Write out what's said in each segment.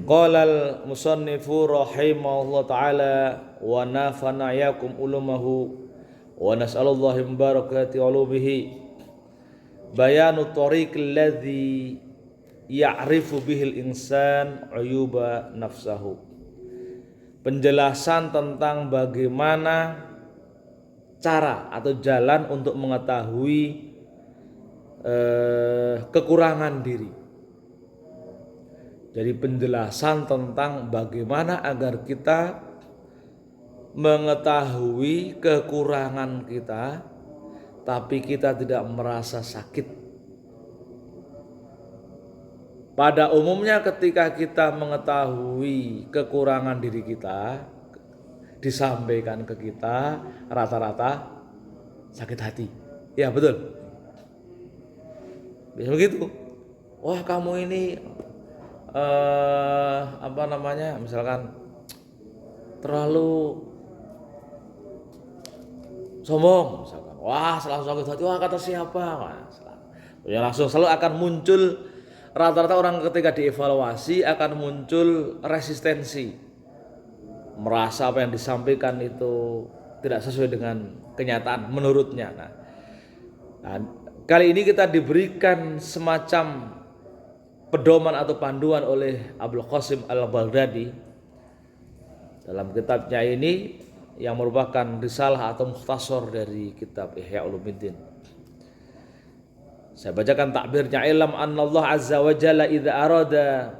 Qala al-musannifu rahimahullah ta'ala wa nafana yakum ulumahu wa nas'alullahi barakati ulubihi bayanu tariq alladhi ya'rifu bihil insan uyuba nafsahu. Penjelasan tentang bagaimana cara atau jalan untuk mengetahui kekurangan diri. Jadi penjelasan tentang bagaimana agar kita mengetahui kekurangan kita, tapi kita tidak merasa sakit. Pada umumnya ketika kita mengetahui kekurangan diri kita, disampaikan ke kita, rata-rata sakit hati. Ya betul. Bisa begitu. Wah kamu ini misalkan terlalu sombong misalkan. Wah selalu sakit hati, wah kata siapa? Ya langsung selalu akan muncul, rata-rata orang ketika dievaluasi akan muncul resistensi, merasa apa yang disampaikan itu tidak sesuai dengan kenyataan menurutnya. Nah, kali ini kita diberikan semacam pedoman atau panduan oleh Abdul Qasim Al-Baghdadi dalam kitabnya ini yang merupakan risalah atau mukhtasar dari kitab Ihya Ulumuddin. Saya bacakan takbirnya. Ilam annallah azza wa jalla idza arada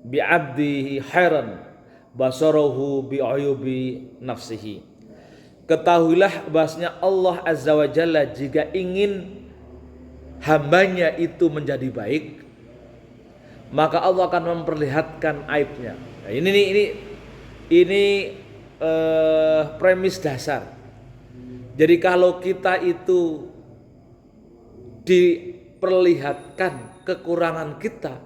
bi'abdihi khairan basarahu bi'uyubi nafsihi. Ketahuilah bahasanya Allah azza wa jalla jika ingin hambanya itu menjadi baik, maka Allah akan memperlihatkan aibnya. Nah, ini premis dasar. Jadi kalau kita itu diperlihatkan kekurangan kita,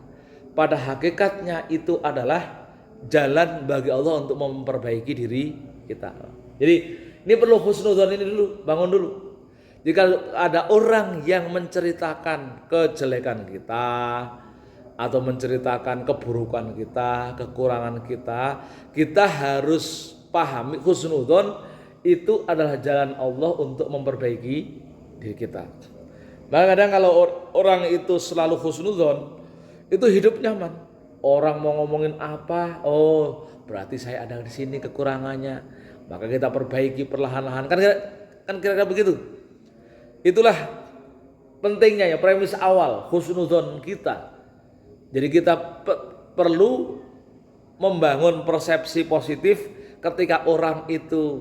pada hakikatnya itu adalah jalan bagi Allah untuk memperbaiki diri kita. Jadi ini perlu husnudzon ini dulu, bangun dulu. Jika ada orang yang menceritakan kejelekan kita atau menceritakan keburukan kita, kekurangan kita, kita harus pahami husnudzon itu adalah jalan Allah untuk memperbaiki diri kita. Maka kadang kalau orang itu selalu husnudzon, itu hidup nyaman. Orang mau ngomongin apa, oh berarti saya ada di sini kekurangannya, maka kita perbaiki perlahan-lahan. Kan kira-kira begitu. Itulah pentingnya ya, premis awal husnudzon kita. Jadi kita perlu membangun persepsi positif ketika orang itu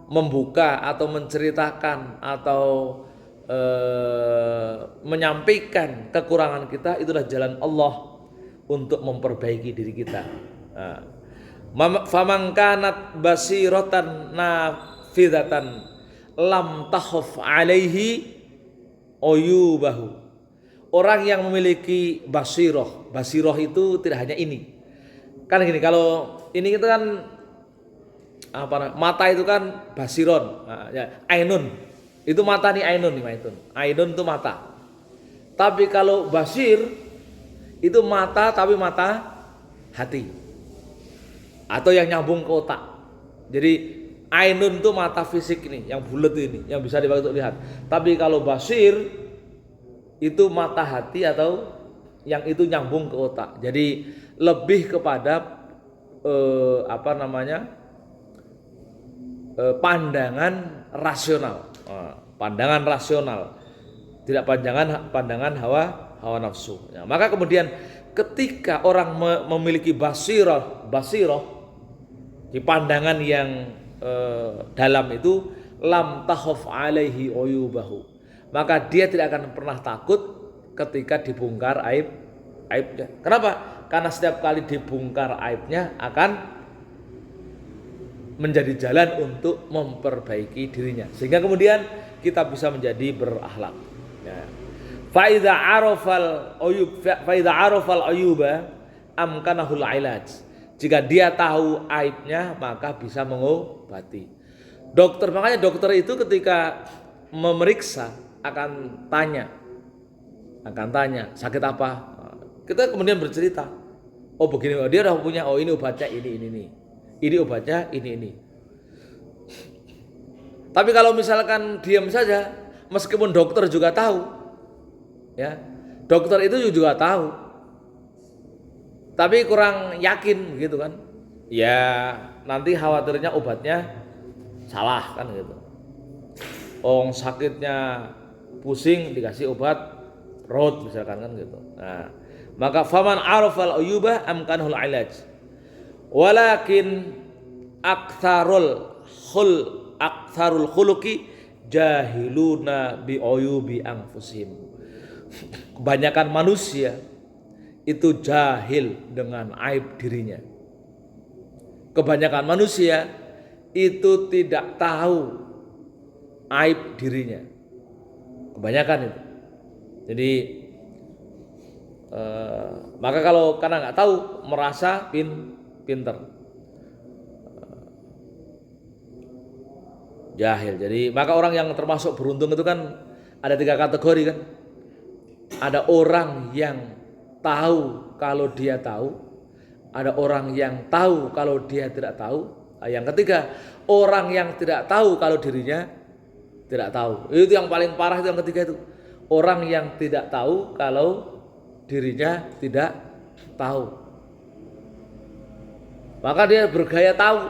membuka atau menceritakan atau menyampaikan kekurangan kita, itulah jalan Allah untuk memperbaiki diri kita. Faman kanat basiratan nafidatan lam takhaf alaihi uyubahu. Orang yang memiliki basiroh itu tidak hanya ini. Kan gini, kalau ini itu kan mata itu kan basiron, ainun. Itu mata nih, ainun nih, ainun itu mata. Tapi kalau basir itu mata tapi mata hati. Atau yang nyambung ke otak. Jadi ainun itu mata fisik ini, yang bulat ini, yang bisa dipakai untuk lihat. Tapi kalau basir itu mata hati atau yang itu nyambung ke otak. Jadi lebih kepada pandangan rasional. Pandangan rasional. Tidak pandangan hawa nafsu. Ya, maka kemudian ketika orang memiliki basiroh di pandangan yang dalam itu, lam takhaf alaihi uyubahu. Maka dia tidak akan pernah takut ketika dibongkar aibnya. Kenapa? Karena setiap kali dibongkar aibnya akan menjadi jalan untuk memperbaiki dirinya. Sehingga kemudian kita bisa menjadi berakhlak. Ya. Fa idza arafal uyuba amkanahul ilaj. Jika dia tahu aibnya, maka bisa mengobati. Makanya dokter itu ketika memeriksa akan tanya sakit apa, kita kemudian bercerita, Oh begini, dia udah punya, oh ini obatnya ini obatnya ini. Tapi kalau misalkan diam saja, meskipun dokter juga tahu, ya dokter itu juga tahu, tapi kurang yakin gitu kan, ya nanti khawatirnya obatnya salah kan gitu. Oh sakitnya pusing dikasih obat perut misalkan kan gitu. Nah, maka faman arafal uyubah amkanul ilaj. Walakin aktsarul khuluqi jahiluna bi uyubi anfusihim. Kebanyakan manusia itu jahil dengan aib dirinya. Kebanyakan manusia itu tidak tahu aib dirinya. Kebanyakan itu. Jadi maka kalau karena nggak tahu merasa pinter, jahil. Jadi maka orang yang termasuk beruntung itu kan ada 3 kategori kan. Ada orang yang tahu kalau dia tahu, ada orang yang tahu kalau dia tidak tahu, yang ketiga orang yang tidak tahu kalau dirinya tidak tahu. Itu yang paling parah, itu yang ketiga itu. Orang yang tidak tahu kalau dirinya tidak tahu. Maka dia bergaya tahu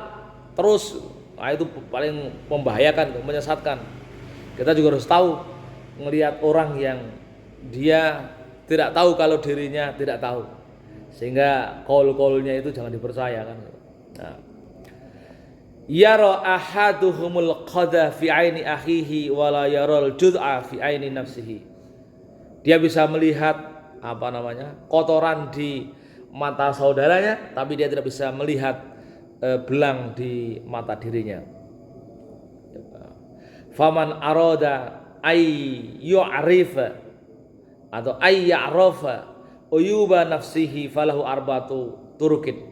terus. Nah, itu paling membahayakan, menyesatkan. Kita juga harus tahu melihat orang yang dia tidak tahu kalau dirinya tidak tahu. Sehingga qaul-qaulnya itu jangan dipercaya kan. Nah. Yara ahaduhumul qadha fi aini akhihi wa la yaral jud'a fi aini nafsihi. Dia bisa melihat kotoran di mata saudaranya, tapi dia tidak bisa melihat belang di mata dirinya. Faman arada ay yu'rifa atau ay ya'rafa uyuba nafsihi falahu arbatu turukin.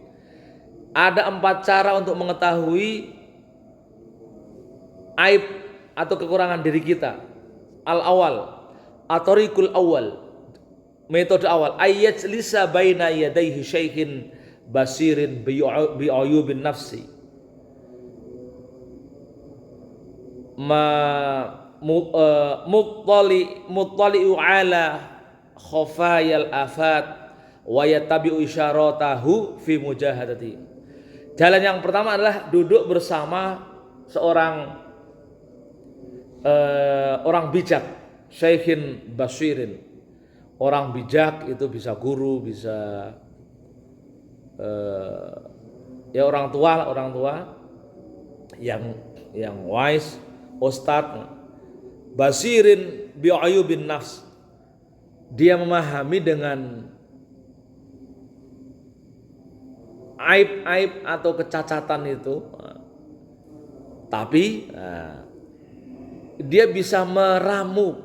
Ada 4 cara untuk mengetahui aib atau kekurangan diri kita. Al-awal, atorikul awal, metode awal, ayat lisa baina yadaihi syaihin basirin bi'uyubin nafsi. Muttali'u ala khafayal afat wa yattabi'u isyaratahu fi mujahadati. Jalan yang pertama adalah duduk bersama seorang orang bijak, syekhin basirin. Orang bijak itu bisa guru, bisa ya orang tua yang wise, ustadz. Basirin bi'ayubin nafs. Dia memahami dengan aib-aib atau kecacatan itu, tapi dia bisa meramu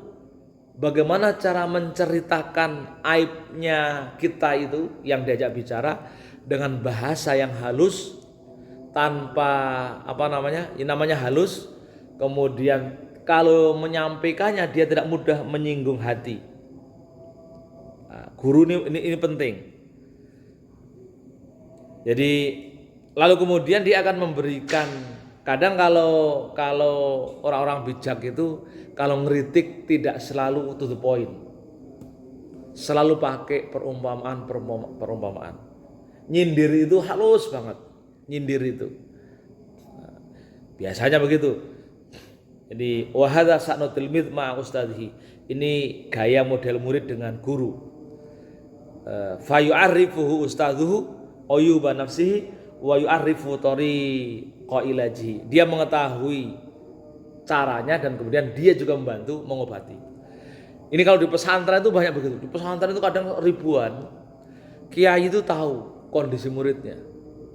bagaimana cara menceritakan aibnya kita itu yang diajak bicara dengan bahasa yang halus, tanpa namanya halus. Kemudian kalau menyampaikannya dia tidak mudah menyinggung hati. Guru ini penting. Jadi lalu kemudian dia akan memberikan, kadang kalau orang-orang bijak itu kalau ngeritik tidak selalu to the point, selalu pakai perumpamaan. Nyindir itu halus banget, nyindir itu biasanya begitu. Jadi wahada sa'nutil mid ma ustadhi, ini gaya model murid dengan guru. Fayu'arifuhu ustadhuhu uyuba nafsihi wa yu'arifu tariqa ilaji. Dia mengetahui caranya dan kemudian dia juga membantu mengobati. Ini kalau di pesantren itu banyak begitu. Di pesantren itu kadang ribuan kiai itu tahu kondisi muridnya.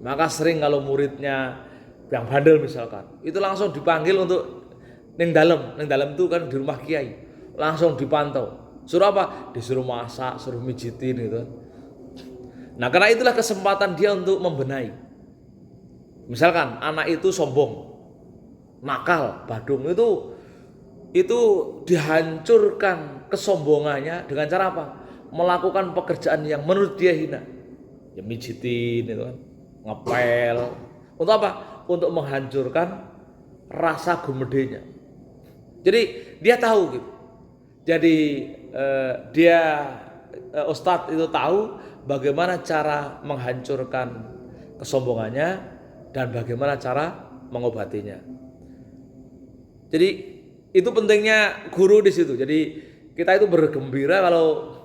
Maka sering kalau muridnya yang bandel misalkan, itu langsung dipanggil untuk ning dalam itu kan di rumah kiai. Langsung dipantau. Suruh apa? Disuruh masak, suruh mijitin gitu. Nah, karena itulah kesempatan dia untuk membenahi. Misalkan anak itu sombong, nakal, badung, itu dihancurkan kesombongannya dengan cara apa? Melakukan pekerjaan yang menurut dia hina. ya mijitin itu kan, ngepel. Untuk apa? Untuk menghancurkan rasa gumedenya. Jadi dia tahu gitu. Jadi Ustadz itu tahu bagaimana cara menghancurkan kesombongannya dan bagaimana cara mengobatinya. Jadi itu pentingnya guru di situ. Jadi kita itu bergembira kalau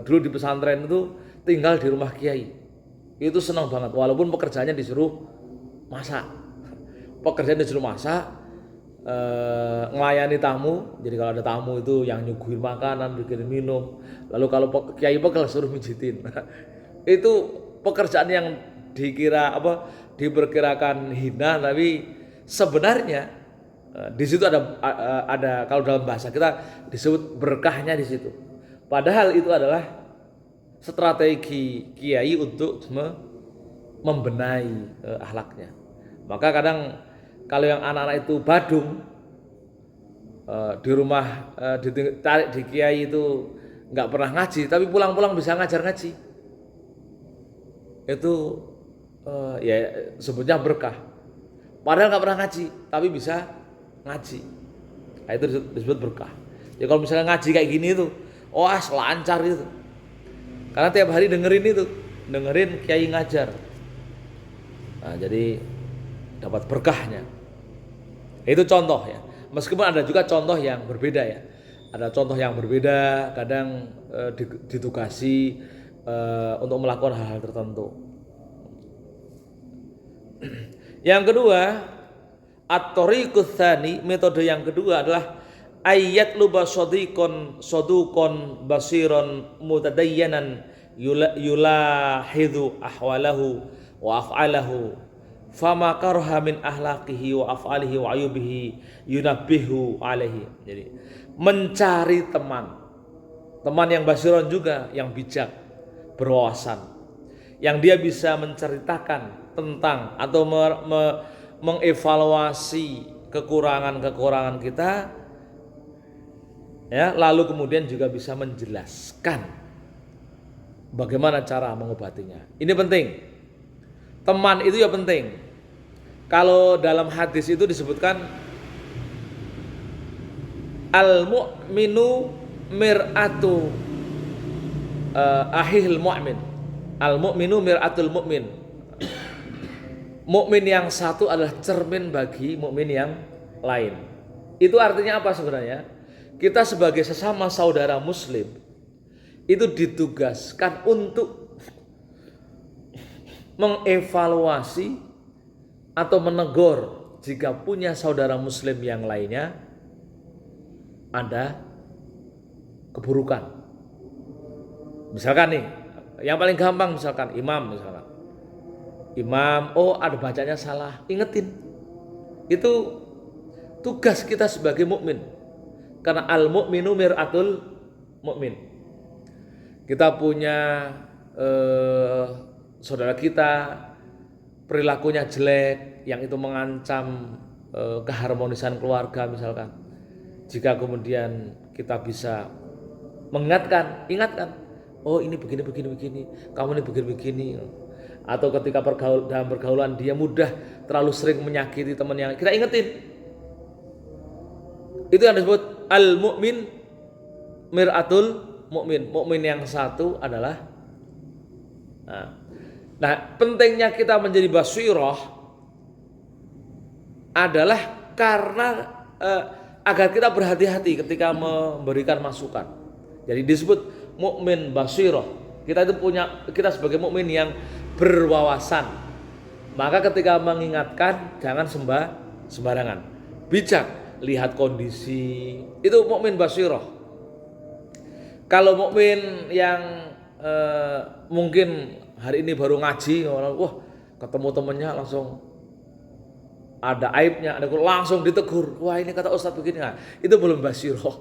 dulu di pesantren itu tinggal di rumah kiai. Itu senang banget walaupun pekerjaannya disuruh masak. Pekerjaan disuruh masak, melayani tamu. Jadi kalau ada tamu itu yang nyuguhin makanan, bikin minum. Lalu kalau kiai pegel suruh mijitin. Itu pekerjaan yang diperkirakan hina, tapi sebenarnya di situ ada kalau dalam bahasa kita disebut berkahnya di situ. Padahal itu adalah strategi kiai untuk membenahi akhlaknya. Maka kadang kalau yang anak-anak itu badung di rumah ditarik di kiai itu nggak pernah ngaji, tapi pulang-pulang bisa ngajar ngaji. Itu ya sebutnya berkah. Padahal nggak pernah ngaji, tapi bisa ngaji. Nah, itu disebut berkah. Ya kalau misalnya ngaji kayak gini itu, lancar itu. Karena tiap hari dengerin kiai ngajar. Nah, jadi dapat berkahnya. Itu contoh ya. Meskipun ada juga contoh yang berbeda ya. Ada contoh yang berbeda, kadang ditugasi untuk melakukan hal-hal tertentu. Yang kedua, at-thariqus tsani, metode yang kedua adalah ayat luba sodukon basiron mutadayyanan yulahidu ahwalahu wa af'alahu fama karha min ahlaqihi wa af'alihi wa ayubihi yunabbihu alaihi. Jadi mencari teman yang basiron juga, yang bijak, berwawasan, yang dia bisa menceritakan tentang atau mengevaluasi kekurangan-kekurangan kita, ya, lalu kemudian juga bisa menjelaskan bagaimana cara mengobatinya. Ini penting. Teman itu ya penting. Kalau dalam hadis itu disebutkan al-mu'minu mir'atu ahihil mu'min. Al-mu'minu mir'atul mu'min. Mukmin yang satu adalah cermin bagi mukmin yang lain. Itu artinya apa sebenarnya? Kita sebagai sesama saudara muslim itu ditugaskan untuk mengevaluasi atau menegur jika punya saudara muslim yang lainnya ada keburukan. Misalkan nih, yang paling gampang misalkan imam ada bacanya salah, ingetin. Itu tugas kita sebagai mukmin. Karena al-mu'minu mir'atul mu'min. Kita punya saudara kita perilakunya jelek, yang itu mengancam keharmonisan keluarga misalkan. Jika kemudian kita bisa ingatkan, ini begini, kamu ini begini. Atau ketika dalam pergaulan dia mudah terlalu sering menyakiti teman yang kita ingetin. Itu yang disebut al-mu'min mir'atul mu'min. Mu'min yang satu adalah nah, pentingnya kita menjadi basirah adalah karena agar kita berhati-hati ketika memberikan masukan. Jadi disebut mukmin basirah. Kita sebagai mukmin yang berwawasan. Maka ketika mengingatkan jangan sembarangan. Bijak, lihat kondisi. Itu mukmin basirah. Kalau mukmin yang mungkin hari ini baru ngaji, ketemu temennya langsung ada aibnya, langsung ditegur. Wah, ini kata Ustadz begini. Nah, itu belum basirah.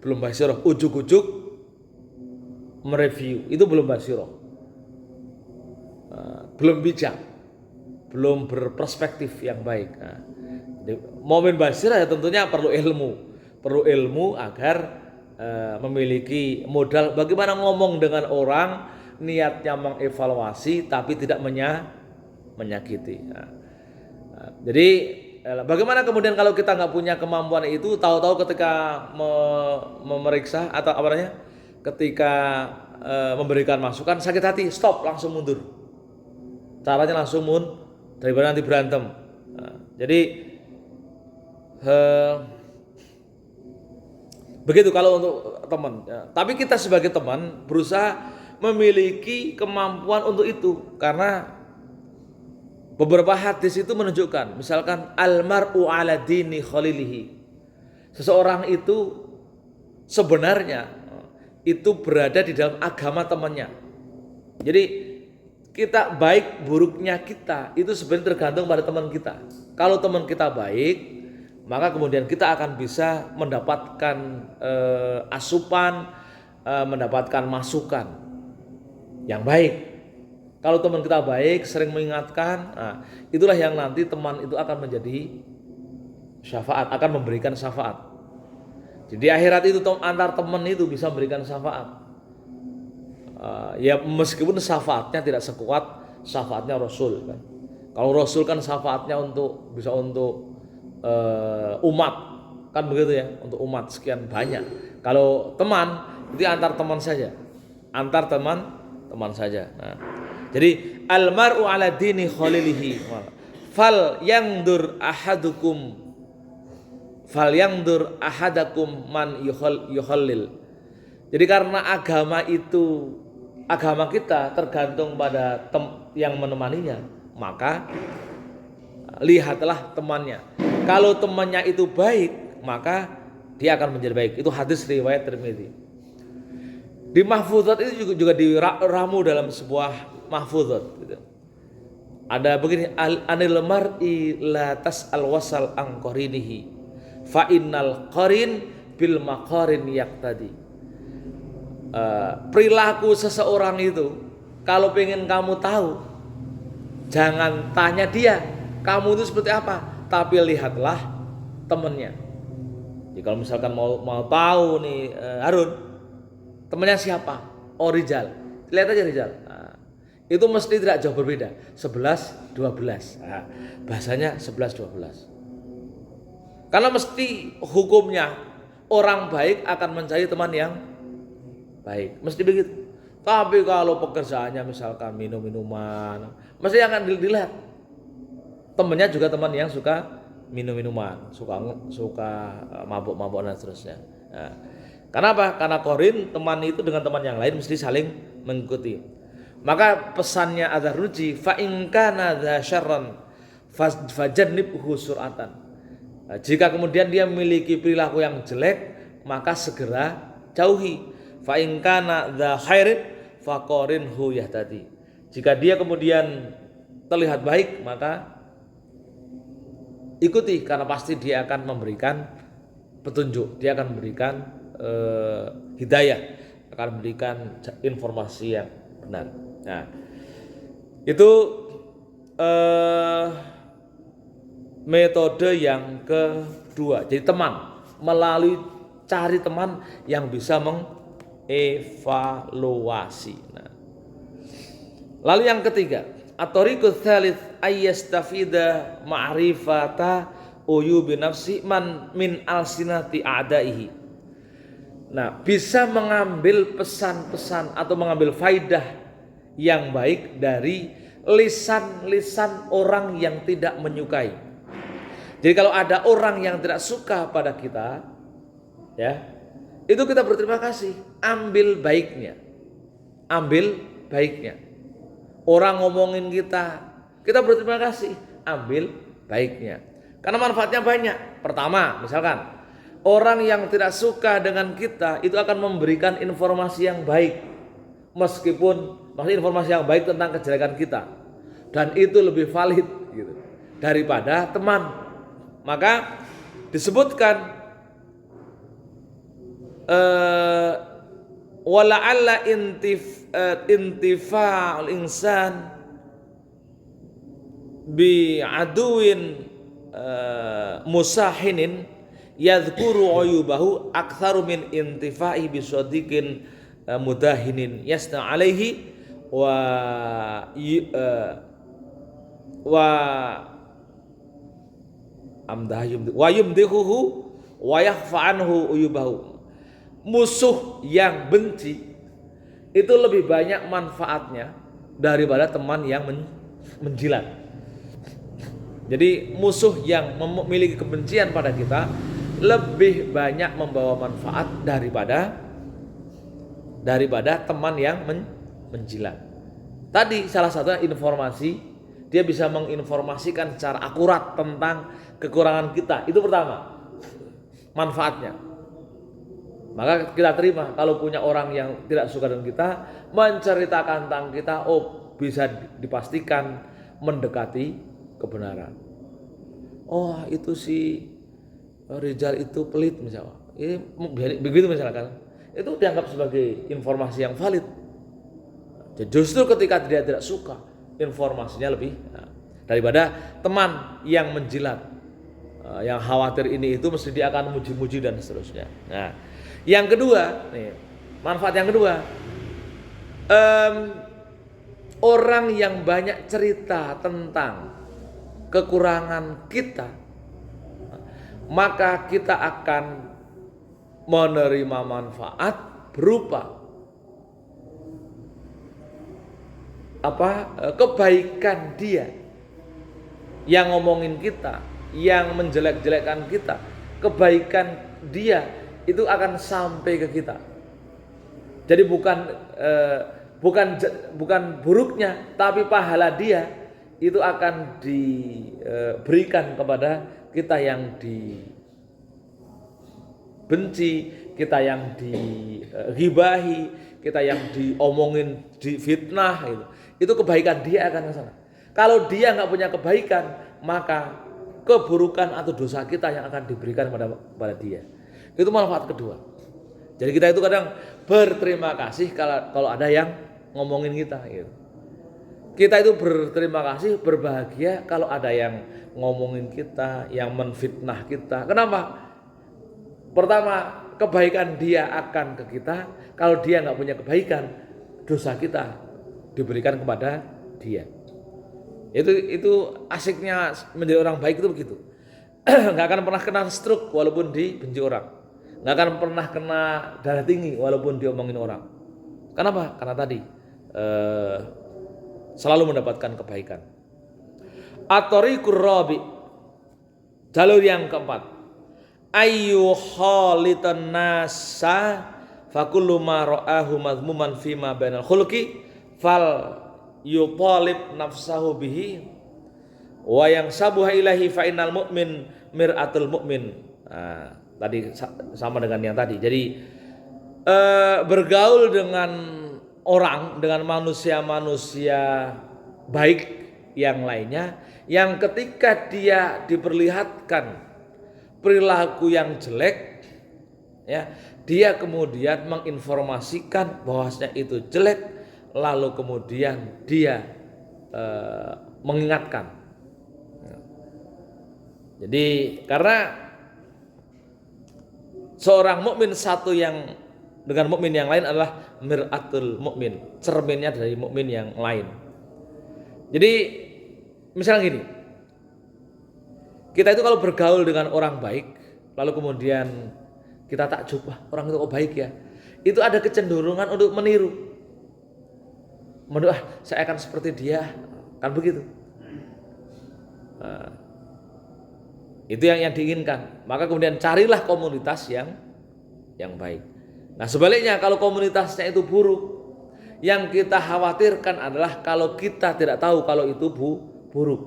Belum basirah. Ujuk-ujuk mereview, itu belum basirah. Belum bijak, belum berperspektif yang baik. Nah, mukmin basirah ya tentunya perlu ilmu agar memiliki modal bagaimana ngomong dengan orang niatnya mengevaluasi tapi tidak menyakiti. Jadi bagaimana kemudian kalau kita nggak punya kemampuan itu, tahu-tahu ketika memeriksa atau apa namanya, ketika memberikan masukan sakit hati, stop, langsung mundur. Caranya langsung daripada nanti berantem. Jadi begitu kalau untuk teman. Tapi kita sebagai teman berusaha memiliki kemampuan untuk itu, karena beberapa hadis itu menunjukkan, misalkan almar'u ala dini khalilihi. Seseorang itu sebenarnya itu berada di dalam agama temannya. Jadi kita baik buruknya kita itu sebenarnya tergantung pada teman kita. Kalau teman kita baik, maka kemudian kita akan bisa mendapatkan asupan, mendapatkan masukan yang baik. Kalau teman kita baik, sering mengingatkan, itulah yang nanti teman itu akan menjadi syafaat, akan memberikan syafaat. Jadi akhirat itu antar teman itu bisa memberikan syafaat. Ya meskipun syafaatnya tidak sekuat syafaatnya Rasul kan. Kalau Rasul kan syafaatnya bisa untuk umat kan begitu ya, untuk umat sekian banyak. Kalau teman itu antar teman saja, antar teman saja. Jadi almar'u ala dini khalilihi fal yangdur ahadakum man yukhallil. Jadi karena agama kita tergantung pada yang menemaninya, maka lihatlah temannya. Kalau temannya itu baik, maka dia akan menjadi baik. Itu hadis riwayat Tirmidzi. Di mahfuzat itu juga diramu dalam sebuah mahfuzat gitu. Ada begini, anil mar'i la tas'al wasal an qarinihi fa innal qarin bil maqarin yaqtadi. Perilaku seseorang itu kalau pengen kamu tahu, jangan tanya dia kamu itu seperti apa, tapi lihatlah temannya. Jadi kalau misalkan mau tahu nih Harun temannya siapa? Oh Rizal, lihat aja Rizal. Itu mesti tidak jauh berbeda, 11, 12. Bahasanya 11, 12. Karena mesti hukumnya orang baik akan mencari teman yang baik, mesti begitu. Tapi kalau pekerjaannya misalkan minum-minuman, mesti akan dilihat temannya juga teman yang suka minum-minuman, suka mabuk-mabuk dan seterusnya. Kenapa? Karena korin teman itu dengan teman yang lain mesti saling mengikuti. Maka pesannya Adzarruji, fa in kana dza syarran fajannibhu sur'atan. Jika kemudian dia memiliki perilaku yang jelek, maka segera jauhi. Fa in kana dza khairin faqarinhu yahtadi. Jika dia kemudian terlihat baik, maka ikuti, karena pasti dia akan memberikan petunjuk, dia akan memberikan hidayah, akan memberikan informasi yang benar. Nah, itu metode yang kedua. Jadi teman, melalui cari teman yang bisa mengevaluasi. Nah, lalu yang ketiga, at-tariqut tsalits ayyastafida ma'rifata uyubi nafsi man min alsinati a'daihi. Nah, bisa mengambil pesan-pesan atau mengambil faidah yang baik dari lisan-lisan orang yang tidak menyukai. Jadi kalau ada orang yang tidak suka pada kita, ya, itu kita berterima kasih, ambil baiknya. Ambil baiknya. Orang ngomongin kita berterima kasih, ambil baiknya. Karena manfaatnya banyak. Pertama, misalkan orang yang tidak suka dengan kita itu akan memberikan informasi yang baik, meskipun maksudnya informasi yang baik tentang kejelekan kita, dan itu lebih valid gitu daripada teman. Maka disebutkan wala'alla intifa'ul insan bi aduin musahinin yadhkuru uyubahu aktsaru min intifa'i bi shadiqin mudahinin yasna alaihi wa wa amdah yumdi wa yumdihuhu wa yakhfa anhu uyubahu. Musuh yang benci itu lebih banyak manfaatnya daripada teman yang menjilat. Jadi musuh yang memiliki kebencian pada kita lebih banyak membawa manfaat daripada teman yang menjilat. Tadi salah satunya informasi, dia bisa menginformasikan secara akurat tentang kekurangan kita. Itu pertama, manfaatnya. Maka kita terima kalau punya orang yang tidak suka dengan kita, menceritakan tentang kita, oh bisa dipastikan mendekati kebenaran. Oh itu si Rizal itu pelit misalnya. Ini begitu misalkan. Itu dianggap sebagai informasi yang valid. Justru ketika dia tidak suka, informasinya lebih daripada teman yang menjilat, yang khawatir ini itu mesti dia akan muji-muji dan seterusnya. Nah, yang kedua, nih, manfaat yang kedua, orang yang banyak cerita tentang kekurangan kita, maka kita akan menerima manfaat berupa kebaikan dia yang ngomongin kita, yang menjelek-jelekkan kita, kebaikan dia itu akan sampai ke kita. Jadi bukan buruknya, tapi pahala dia itu akan diberikan kepada kita yang dibenci, kita yang dighibahi, kita yang diomongin, difitnah gitu. Itu kebaikan dia akan ke sana. Kalau dia nggak punya kebaikan, maka keburukan atau dosa kita yang akan diberikan pada dia. Itu manfaat kedua. Jadi kita itu kadang berterima kasih kalau ada yang ngomongin kita gitu. Kita itu berterima kasih, berbahagia kalau ada yang ngomongin kita, yang menfitnah kita. Kenapa? Pertama, kebaikan dia akan ke kita. Kalau dia nggak punya kebaikan, dosa kita diberikan kepada dia. Itu asiknya menjadi orang baik itu begitu. Nggak akan pernah kena stroke walaupun dibenci orang. Nggak akan pernah kena darah tinggi walaupun diomongin orang. Kenapa? Karena tadi selalu mendapatkan kebaikan. At-tariqur rabi, jalur yang keempat, ayyu khalitan nasa fakullu ma ra'ahu madhmuman fima bainal khuluqi fal yutalib nafsahu bihi wa yang sabuha ilahi fa innal mu'min mir'atul mu'min. Nah, tadi sama dengan yang tadi. Jadi bergaul dengan orang, dengan manusia-manusia baik yang lainnya, yang ketika dia diperlihatkan perilaku yang jelek, ya, dia kemudian menginformasikan bahwasanya itu jelek, lalu kemudian dia mengingatkan. Jadi karena seorang mukmin satu yang dengan mukmin yang lain adalah mir'atul mukmin, cerminnya dari mukmin yang lain. Jadi misalnya gini, kita itu kalau bergaul dengan orang baik, lalu kemudian kita takjub, wah orang itu kok baik ya, itu ada kecenderungan untuk meniru. Saya akan seperti dia, kan begitu. Nah, itu yang diinginkan. Maka kemudian carilah komunitas yang baik. Nah sebaliknya kalau komunitasnya itu buruk, yang kita khawatirkan adalah kalau kita tidak tahu kalau itu buruk.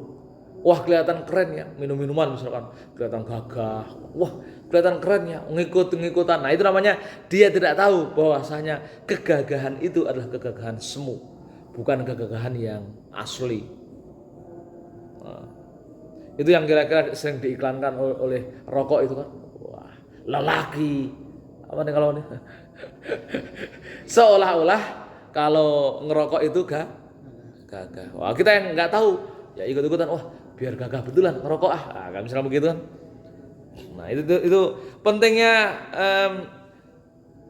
Wah kelihatan keren ya, minum-minuman misalkan, kelihatan gagah. Wah kelihatan keren ya, ngikut-ngikutan. Nah itu namanya dia tidak tahu bahwasanya kegagahan itu adalah kegagahan semu, bukan kegagahan yang asli. Nah, itu yang kira-kira sering diiklankan oleh rokok itu kan. Wah lelaki apa nih kalau ini seolah-olah kalau ngerokok itu gagah. Wah kita yang nggak tahu ya ikut-ikutan, wah biar gagah betulan ngerokok kan misalnya begitu kan. Nah itu pentingnya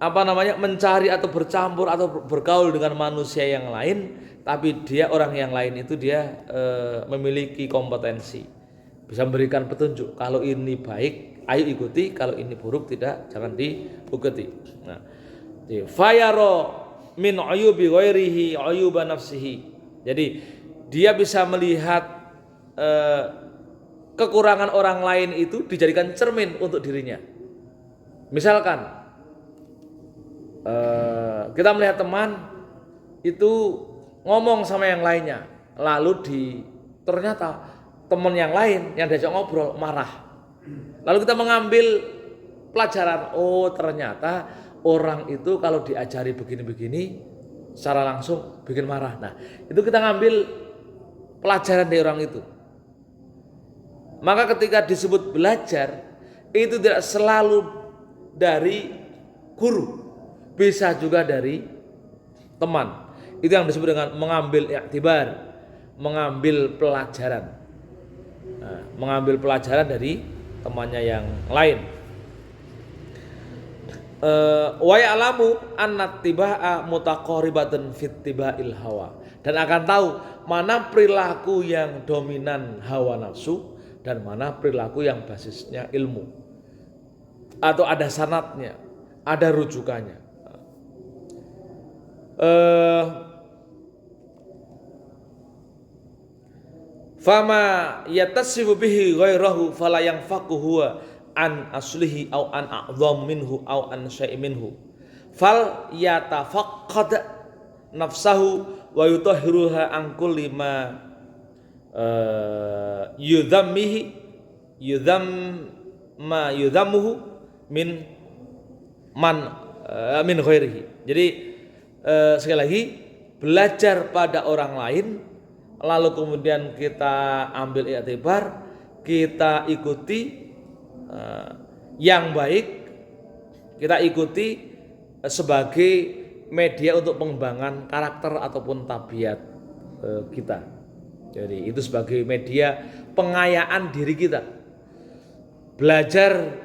mencari atau bercampur atau bergaul dengan manusia yang lain, tapi orang yang lain itu dia memiliki kompetensi, bisa memberikan petunjuk. Kalau ini baik, ayo ikuti. Kalau ini buruk, tidak, jangan diikuti. Nah, fayaro min uyubi ghairihi uyuba nafsihi. Jadi dia bisa melihat kekurangan orang lain itu dijadikan cermin untuk dirinya. Misalkan kita melihat teman itu ngomong sama yang lainnya, lalu ternyata teman yang lain yang diajak ngobrol marah. Lalu kita mengambil pelajaran, oh ternyata orang itu kalau diajari begini-begini secara langsung bikin marah. Nah, itu kita ngambil pelajaran dari orang itu. Maka ketika disebut belajar, itu tidak selalu dari guru, bisa juga dari teman. Itu yang disebut dengan mengambil iktibar, mengambil pelajaran. Nah, mengambil pelajaran dari temannya yang lain. Wa ya'lamu anna tibaa mutaqaribatun fit tiba'il hawa, dan akan tahu mana perilaku yang dominan hawa nafsu dan mana perilaku yang basisnya ilmu atau ada sanadnya, ada rujukannya. Fama yatasifu bihi ghairahu fala yanfaku huwa an aslihi au an a'dham minhu au an syai' minhu fal yatafaqqad nafsahu wa yutahhiruha an kulli ma yudhammuhu min ghairihi. Jadi sekali lagi, belajar pada orang lain, lalu kemudian kita ambil i'tibar, kita ikuti yang baik, kita ikuti sebagai media untuk pengembangan karakter ataupun tabiat kita. Jadi itu sebagai media pengayaan diri kita. Belajar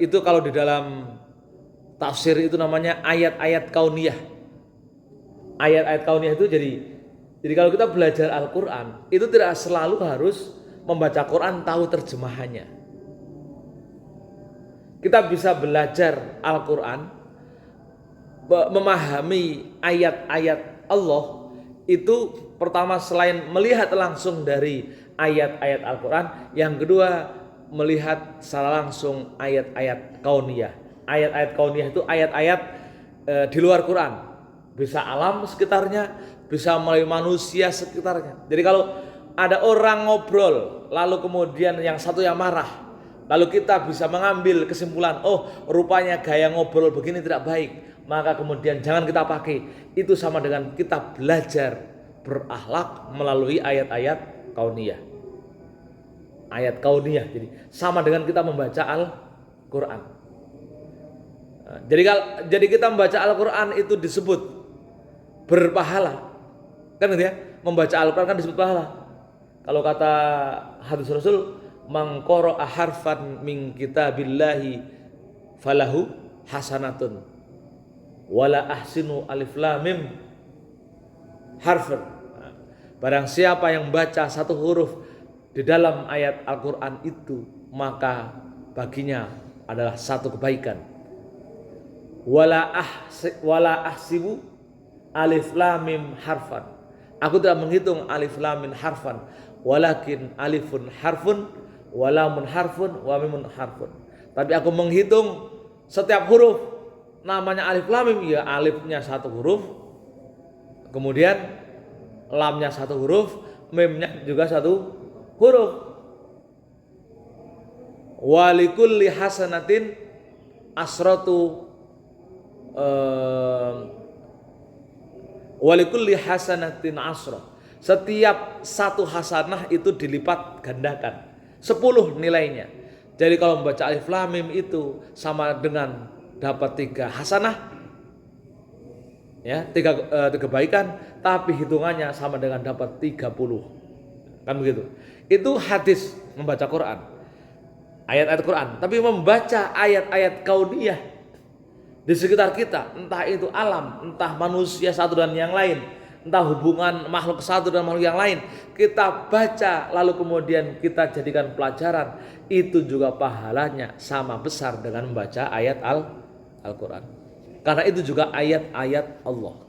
itu kalau di dalam tafsir itu namanya ayat-ayat kauniyah. Ayat-ayat kauniyah itu jadi kalau kita belajar Al-Quran, itu tidak selalu harus membaca Quran tahu terjemahannya. Kita bisa belajar Al-Quran, memahami ayat-ayat Allah itu pertama selain melihat langsung dari ayat-ayat Al-Quran, yang kedua melihat secara langsung ayat-ayat kauniyah. Ayat-ayat kauniyah itu ayat-ayat di luar Quran, bisa alam sekitarnya, bisa melalui manusia sekitarnya. Jadi kalau ada orang ngobrol, lalu kemudian yang satu yang marah, lalu kita bisa mengambil kesimpulan, oh rupanya gaya ngobrol begini tidak baik, maka kemudian jangan kita pakai. Itu sama dengan kita belajar berakhlak melalui ayat-ayat kauniyah. Ayat kauniyah, jadi sama dengan kita membaca Al-Quran. Jadi kita membaca Al-Quran itu disebut berpahala, kan gitu ya? Membaca Al-Quran kan disebut pahala. Kalau kata hadis Rasul, man qara'a harfan min kitabillahi falahu hasanatun wala ahsinu alif lam mim harfan. Barang siapa yang baca satu huruf di dalam ayat Al-Quran itu, maka baginya adalah satu kebaikan. Wala ahsibu alif lam mim harfan. Aku tidak menghitung alif lam mim harfan, walakin alifun harfun, walamun harfun, wa mimun harfun. Tapi aku menghitung setiap huruf namanya alif lam mim, ya alifnya satu huruf, kemudian lamnya satu huruf, mimnya juga satu huruf. Walikulli hasanatin asratu walikulli hasanatin asra. Setiap satu hasanah itu dilipat gandakan 10 nilainya. Jadi kalau membaca alif lam mim itu sama dengan dapat 3 hasanah, ya, 3 kebaikan, tapi hitungannya sama dengan dapat 30. Kan begitu. Itu hadis membaca Quran, ayat-ayat Quran. Tapi membaca ayat-ayat kauniyah di sekitar kita, entah itu alam, entah manusia satu dan yang lain, entah hubungan makhluk satu dan makhluk yang lain, kita baca lalu kemudian kita jadikan pelajaran, itu juga pahalanya sama besar dengan membaca ayat Al-Quran. Karena itu juga ayat-ayat Allah.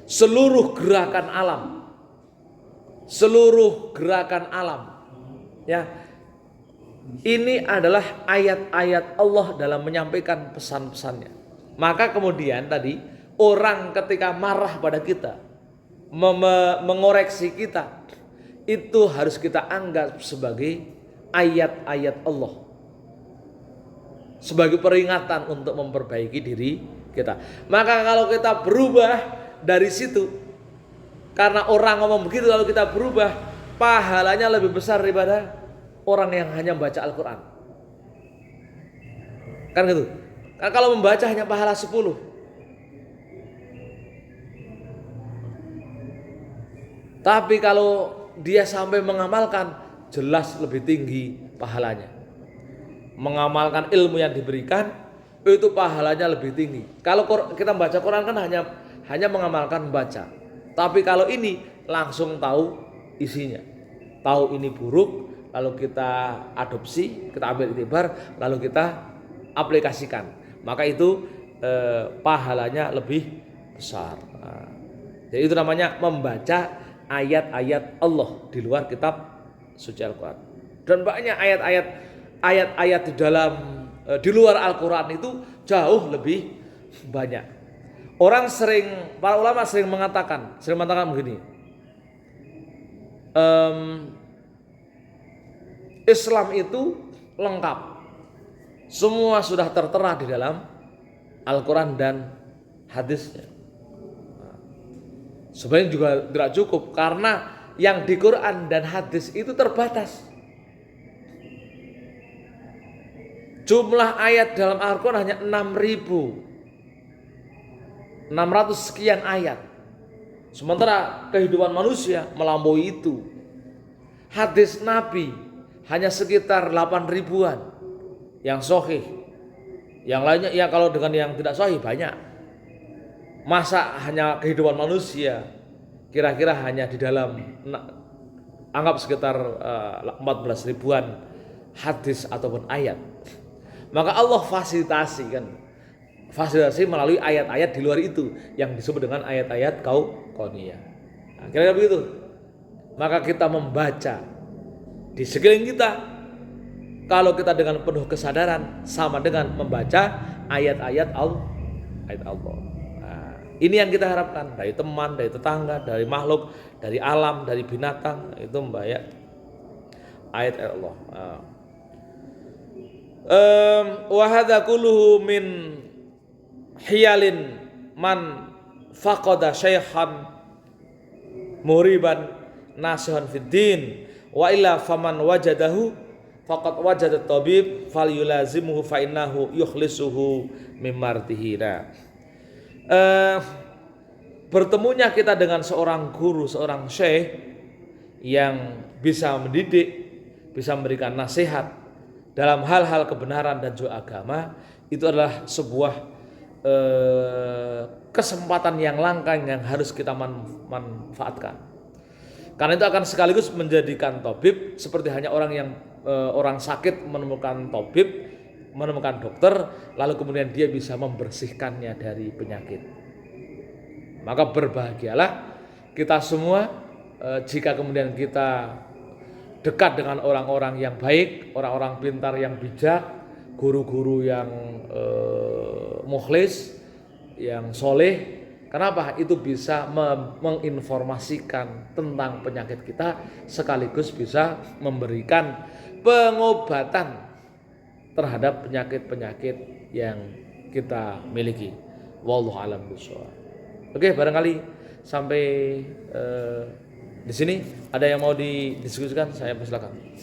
Seluruh gerakan alam, ya, ini adalah ayat-ayat Allah dalam menyampaikan pesan-pesannya. Maka kemudian tadi orang ketika marah pada kita, mengoreksi kita, itu harus kita anggap sebagai ayat-ayat Allah, sebagai peringatan untuk memperbaiki diri kita. Maka kalau kita berubah dari situ, karena orang ngomong begitu lalu kita berubah, pahalanya lebih besar daripada orang yang hanya membaca Al-Quran. Kan gitu. Kan kalau membaca hanya pahala 10. Tapi kalau dia sampai mengamalkan, jelas lebih tinggi pahalanya. Mengamalkan ilmu yang diberikan, itu pahalanya lebih tinggi. Kalau kita membaca Quran kan hanya mengamalkan membaca. Tapi kalau ini langsung tahu isinya. Tahu ini buruk, lalu kita adopsi, kita ambil iktibar, lalu kita aplikasikan. Maka itu pahalanya lebih besar. Jadi itu namanya membaca ayat-ayat Allah di luar kitab suci Al-Quran. Dan banyak ayat-ayat di luar Al-Quran itu jauh lebih banyak. Para ulama sering mengatakan begini. Islam itu lengkap. Semua sudah tertera di dalam Al-Quran dan hadisnya. Sebenarnya juga tidak cukup, karena yang di Quran dan hadis itu terbatas. Jumlah ayat dalam Al-Quran hanya 6.600 sekian ayat. Sementara kehidupan manusia melampaui itu. Hadis Nabi hanya sekitar 8.000-an yang sahih. Yang lainnya ya kalau dengan yang tidak sahih banyak. Masa hanya kehidupan manusia kira-kira hanya di dalam anggap sekitar 14.000-an hadis ataupun ayat. Maka Allah fasilitasi melalui ayat-ayat di luar itu yang disebut dengan ayat-ayat kauniyah. Nah, kira-kira begitu. Maka kita membaca di sekeliling kita, kalau kita dengan penuh kesadaran, sama dengan membaca ayat-ayat Allah. Nah, ini yang kita harapkan dari teman, dari tetangga, dari makhluk, dari alam, dari binatang, itu membaca ayat Allah. Wa hadza kulluhu min hiyalin man faqada syaikhan muriban nasihan fid din wa illa faman wajadahu faqad wajada tabib falyulazimuhu fa innahu yukhlisuhu mimartihi. Bertemunya kita dengan seorang guru, seorang syekh yang bisa mendidik, bisa memberikan nasihat dalam hal-hal kebenaran dan juga agama, itu adalah sebuah kesempatan yang langka yang harus kita manfaatkan. Karena itu akan sekaligus menjadikan tabib seperti hanya orang sakit menemukan tabib, menemukan dokter, lalu kemudian dia bisa membersihkannya dari penyakit. Maka berbahagialah kita semua jika kemudian kita dekat dengan orang-orang yang baik, orang-orang pintar yang bijak, guru-guru yang mukhlis, yang soleh. Kenapa? Itu bisa menginformasikan tentang penyakit kita, sekaligus bisa memberikan pengobatan terhadap penyakit-penyakit yang kita miliki. Wallahu a'lam bishawab. Oke, barangkali sampai di sini ada yang mau didiskusikan, saya persilakan.